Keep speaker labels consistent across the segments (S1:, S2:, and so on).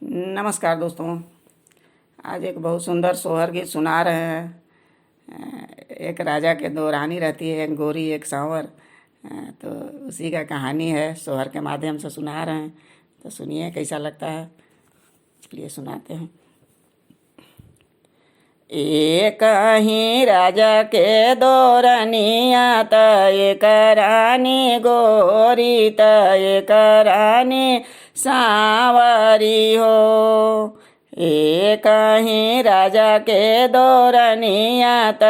S1: नमस्कार दोस्तों। आज एक बहुत सुंदर सोहर गीत सुना रहे हैं। एक राजा के दो रानी रहती है, एक गोरी एक सांवर। तो उसी का कहानी है, सोहर के माध्यम से सुना रहे हैं। तो सुनिए कैसा लगता है। चलिए सुनाते हैं। एक ही राजा के दो रानिया त एक रानी गोरी त एक रानी सांवरी हो। एक ही राजा के दो रानिया त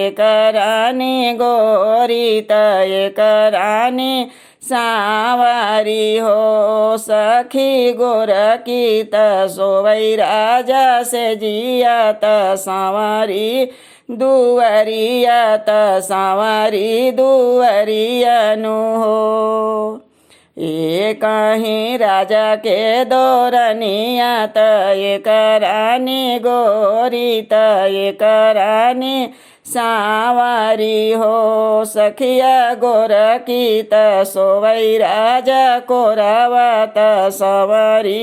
S1: एक रानी गोरी त एक रानी सांवरी हो। सखी गोरकी त सोवई राजा से जिया त सांवरी दुवरिया त सांवरी दुवरिया नु हो। एक ही राजा के दो रानिया त एक रानी गोरी त एक रानी सांवरी हो। सखिया गोरकी त सोवई राजा कोरवा त सांवरी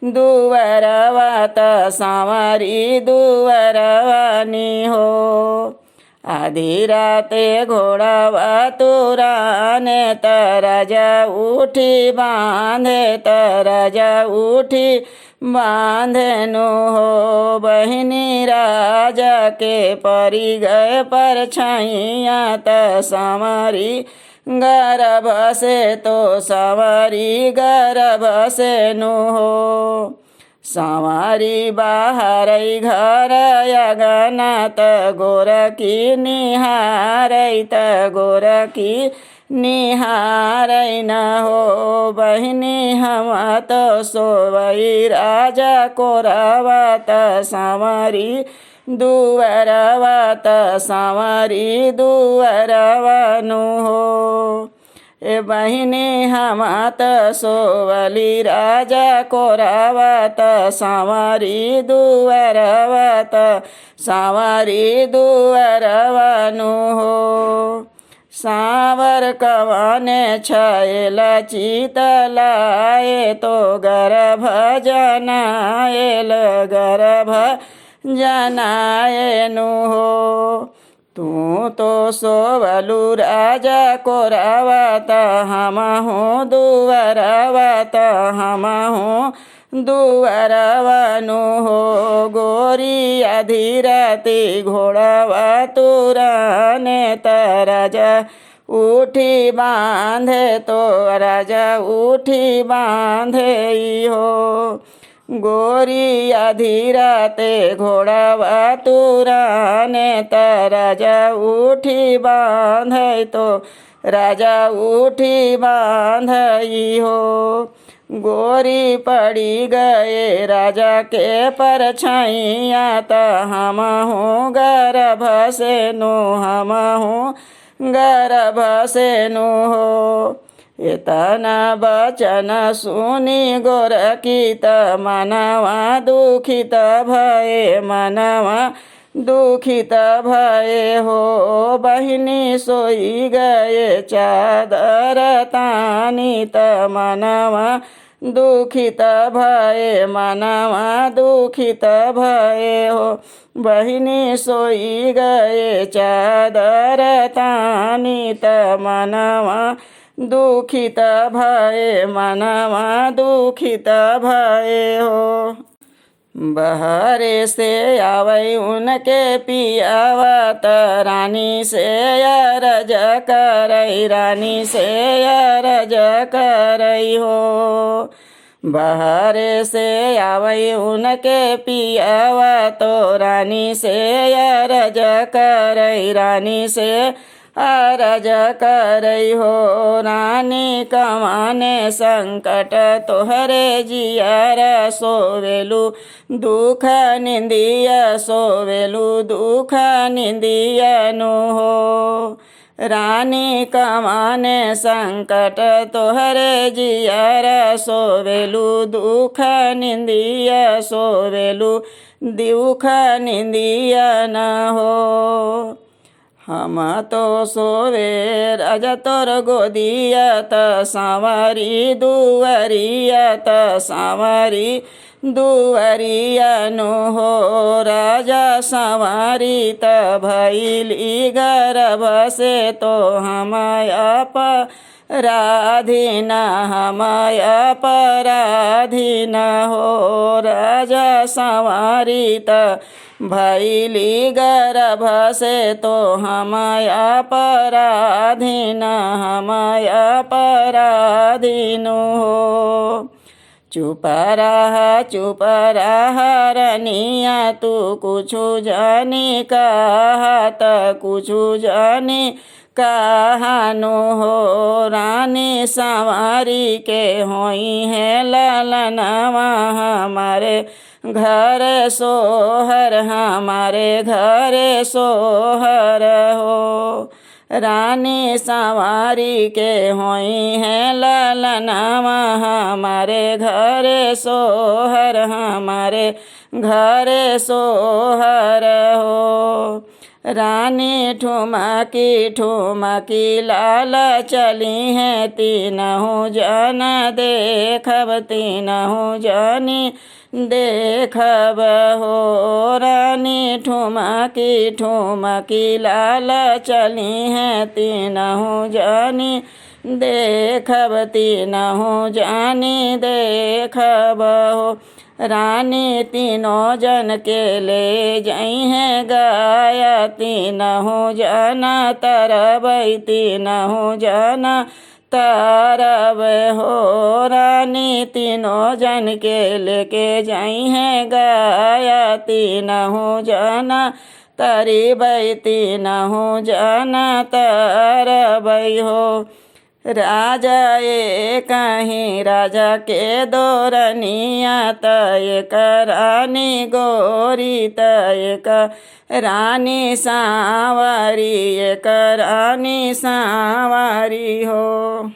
S1: दुवरवा त सांवरी दुवरवानी हो। आधी राते घोड़ावा तुराने त राजा उठी बांधे त राजा उठी बांधे नु हो। बहिनी राजा के परी गए पर छाइया त सांवरी गर्भ से तो सांवरी गर्भ से नु हो। सांवरी बाहर घर अगना त गोरकी निहारै त गोरकी निहारै न हो। बहिनी हम तो सोवई राजा कोरवा त सांवरी दुवरवा त सांवरी दुवरवा नु हो। ए बहिनी हम त सोवली राजा कोरवा त सांवरी दुवरवा त सांवरी दुवरवा नु हो। सांवर कवाने छायल चितलाए तो गर्भ जनाएल गर्भ जनाए नु हो। तू तो सोवलू राजा कोरवा त हम हूँ दुवरवा त हम हूँ दुवरवा नु हो। गोरी आधी राती घोड़ावा तुराने त राजा उठी बांधे तो राजा उठी बांधे हो। गोरी आधी राते घोड़ावा तुराने त राजा उठी बांधे तो राजा उठी बांधई हो। गोरी पड़ी गए राजा के परछाइया त हम हूँ गर्भ से नु हम हूँ गर्भ से नु हो। इतना बचन सुनी गोरकी त मनवा दुखित भये मनवा दुखित भये हो। बहिनी सोई गए चादर तानी त मनवा दुखित भये मनवा दुखित भये हो। बहिनी सोई गए चादर तानी त मनवा दुखित भये मनवा दुखित भये हो। बहरे से आवै उनके पियावा त रानी से अरज करई रानी से अरज करई हो। बहरे से आवै उनके पियावा तो रानी से अरज करई रानी से अरज करई हो। रानी कमाने संकट तोहरे जियर सोवेलू दुख निंदिया सोवेलू दुख निंदिया नु हो। रानी कमाने संकट तोहरे जियर सोवेलू दुख निंदिया सोवेलू दुख निंदिया न हो। हम तो सोवे राजा तोर गोदिया त सांवरी दुवरिया त सांवरी दुवरिया नो हो राजा सांवरी त भैली गर्भ से तो हम अपराधीना हम अपराधीना हो राजा सांवरी त भैली गर्भ से तो हम अपराधीना हम अपराधीन हो। चुप रह रनिया तू कुछु जानी कहत कुछु जानी कहानो हो रानी सांवरी के होई है ललनवा हमारे घर सोहर हमारे घर सोहर हो। रानी सांवरी के होई है ललनवा हमारे घर सोहर हमारे घर सोहर हो। रानी ठुमकी लाल चली है तीनहु जन देखब तीनहु जनी देखब हो। रानी ठुमकी लाल चली है तीनहु जनी देखब तीनहु जानी देखब हो। रानी तीनों जन के ले जाई है गाया तीनहु जना तरब तीनहु जना तरब हो। रानी तीनों जन के लेके जाई है गाया तीनहु जना तरीब तीनहु जना तरब हो। राजा एक कहीं राजा के दो रनिया त एक रानी गोरी त एक रानी सांवरी एक रानी सांवरी हो।